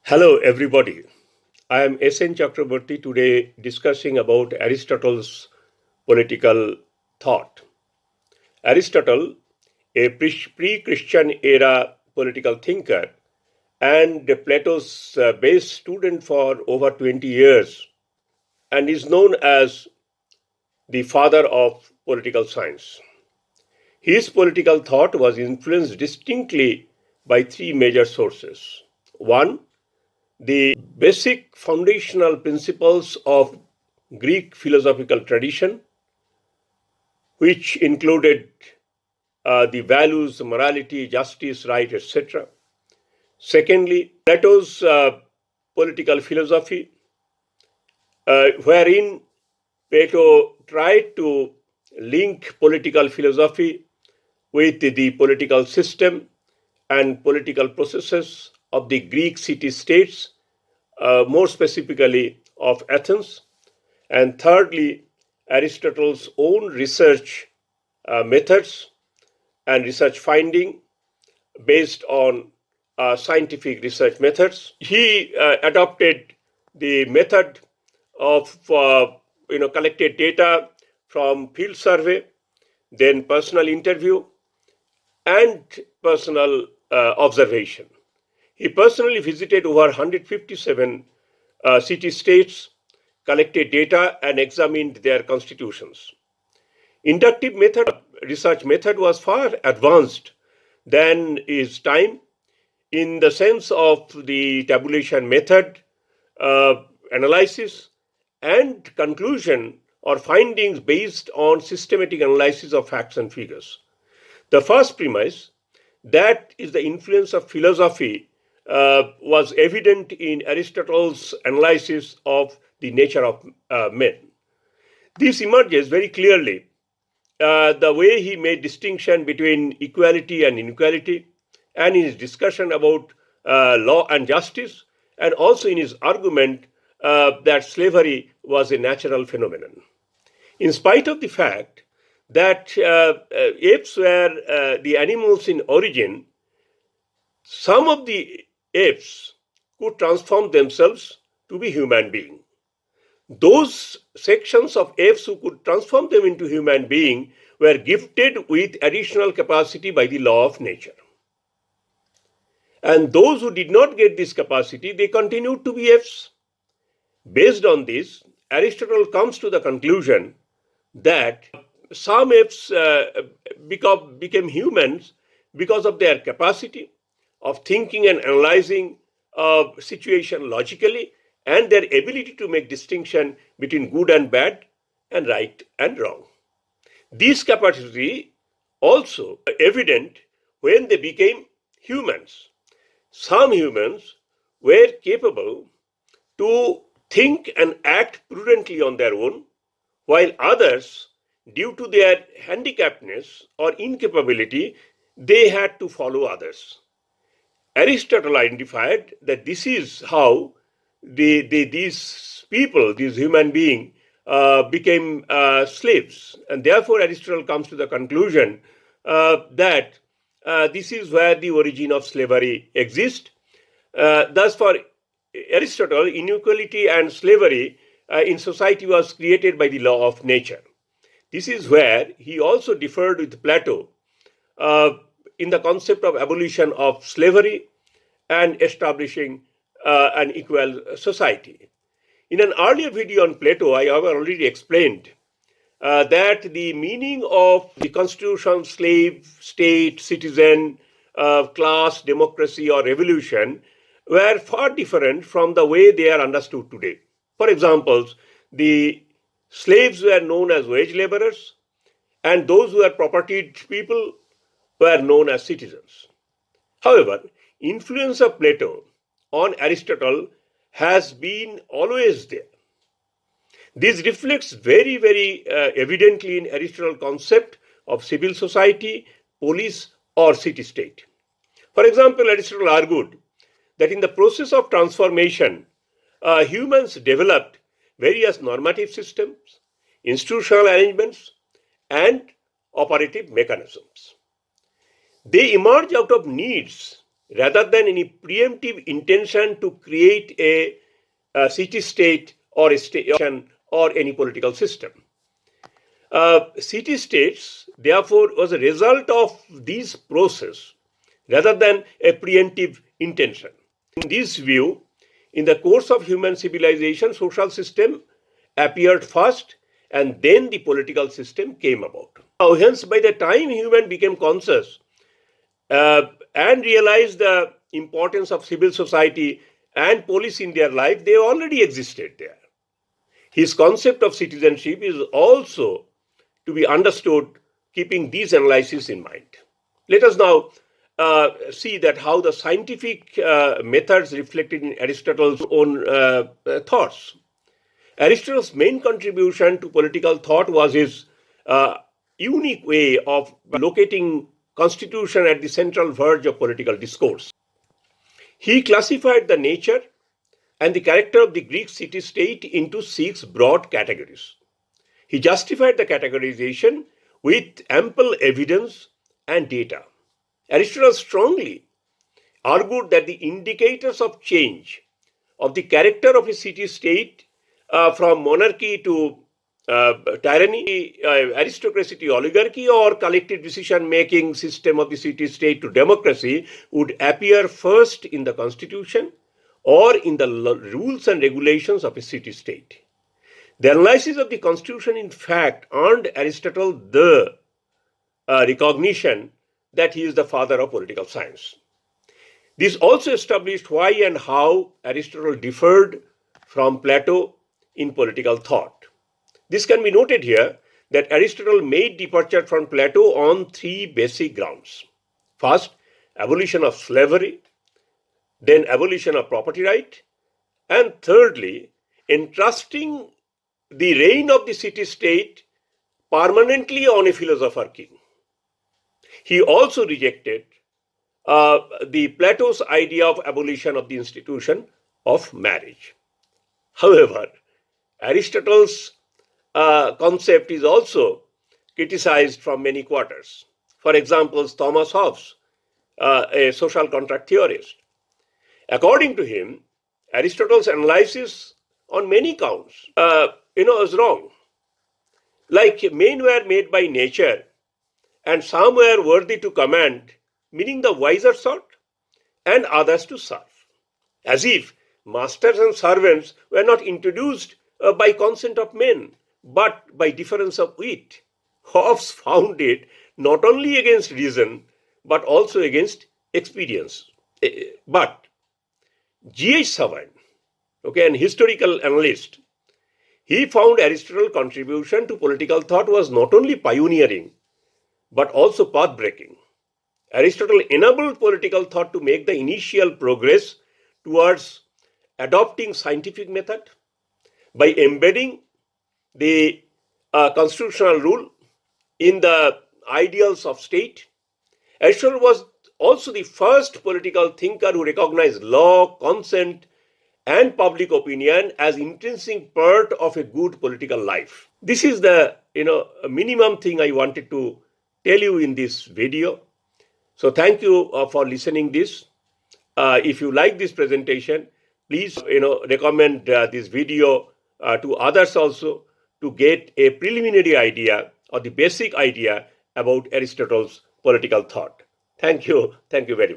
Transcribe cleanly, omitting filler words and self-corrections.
Hello, everybody. I am S.N. Chakraborty today discussing about Aristotle's political thought. Aristotle, a pre-Christian era political thinker and Plato's base student for over 20 years, and is known as the father of political science. His political thought was influenced distinctly by three major sources. One, the basic foundational principles of Greek philosophical tradition, which included the values, morality, justice, right, etc. Secondly, Plato's political philosophy, wherein Plato tried to link political philosophy with the political system and political processes of the Greek city states, more specifically of Athens. And thirdly, Aristotle's own research methods and research finding based on scientific research methods. He adopted the method of collected data from field survey, then personal interview, and personal observation. He personally visited over 157 city states, collected data, and examined their constitutions. Inductive method research method was far advanced than his time in the sense of the tabulation method, analysis, and conclusion or findings based on systematic analysis of facts and figures. The first premise, that is the influence of philosophy, was evident in Aristotle's analysis of the nature of men. This emerges very clearly the way he made distinction between equality and inequality, and in his discussion about law and justice, and also in his argument that slavery was a natural phenomenon. In spite of the fact that apes were the animals in origin, some of the apes could transform themselves to be human beings. Those sections of apes who could transform them into human being were gifted with additional capacity by the law of nature. And those who did not get this capacity, they continued to be apes. Based on this, Aristotle comes to the conclusion that some apes became humans because of their capacity of thinking and analyzing a situation logically, and their ability to make distinction between good and bad and right and wrong. This capacity also evident when they became humans. Some humans were capable to think and act prudently on their own, while others, due to their handicapness or incapability, they had to follow others. Aristotle identified that this is how these people, these human beings, became slaves. And therefore, Aristotle comes to the conclusion that this is where the origin of slavery exists. Thus, for Aristotle, inequality and slavery in society was created by the law of nature. This is where he also differed with Plato in the concept of abolition of slavery and establishing an equal society. In an earlier video on Plato, I have already explained that the meaning of the constitution, slave, state, citizen, class, democracy, or revolution were far different from the way they are understood today. For example, the slaves were known as wage laborers, and those who were propertied people were known as citizens. However, influence of Plato on Aristotle has been always there. This reflects very, very evidently in Aristotle's concept of civil society, police, or city-state. For example, Aristotle argued that in the process of transformation, humans developed various normative systems, institutional arrangements, and operative mechanisms. They emerge out of needs rather than any preemptive intention to create a city-state or a station or any political system. City-states, therefore, was a result of this process rather than a preemptive intention. In this view, in the course of human civilization, social system appeared first and then the political system came about. Now, hence, by the time human became conscious and realized the importance of civil society and police in their life, they already existed there. His concept of citizenship is also to be understood keeping these analyses in mind. Let us now see that how the scientific methods reflected in Aristotle's own thoughts. Aristotle's main contribution to political thought was his unique way of locating constitution at the central verge of political discourse. He classified the nature and the character of the Greek city-state into 6 broad categories. He justified the categorization with ample evidence and data. Aristotle strongly argued that the indicators of change of the character of a city-state from monarchy to tyranny, aristocracy to oligarchy, or collective decision-making system of the city-state to democracy would appear first in the constitution or in the rules and regulations of a city-state. The analysis of the constitution, in fact, earned Aristotle the recognition that he is the father of political science. This also established why and how Aristotle differed from Plato in political thought. This can be noted here that Aristotle made departure from Plato on 3 basic grounds. First, abolition of slavery, then abolition of property right, and thirdly, entrusting the reign of the city-state permanently on a philosopher king. He also rejected the Plato's idea of abolition of the institution of marriage. However, Aristotle's concept is also criticized from many quarters. For example, Thomas Hobbes, a social contract theorist. According to him, Aristotle's analysis on many counts, is wrong. Like men were made by nature, and some were worthy to command, meaning the wiser sort, and others to serve. As if masters and servants were not introduced by consent of men, but by difference of wit. Hobbes found it not only against reason, but also against experience. But G.H. Savine, an historical analyst, he found Aristotle's contribution to political thought was not only pioneering, but also path-breaking. Aristotle enabled political thought to make the initial progress towards adopting scientific method by embedding the constitutional rule in the ideals of state. Aristotle was also the first political thinker who recognized law, consent, and public opinion as intrinsic part of a good political life. This is the minimum thing I wanted to tell you in this video. So thank you for listening this. If you like this presentation, please recommend this video to others also to get a preliminary idea or the basic idea about Aristotle's political thought. Thank you very much.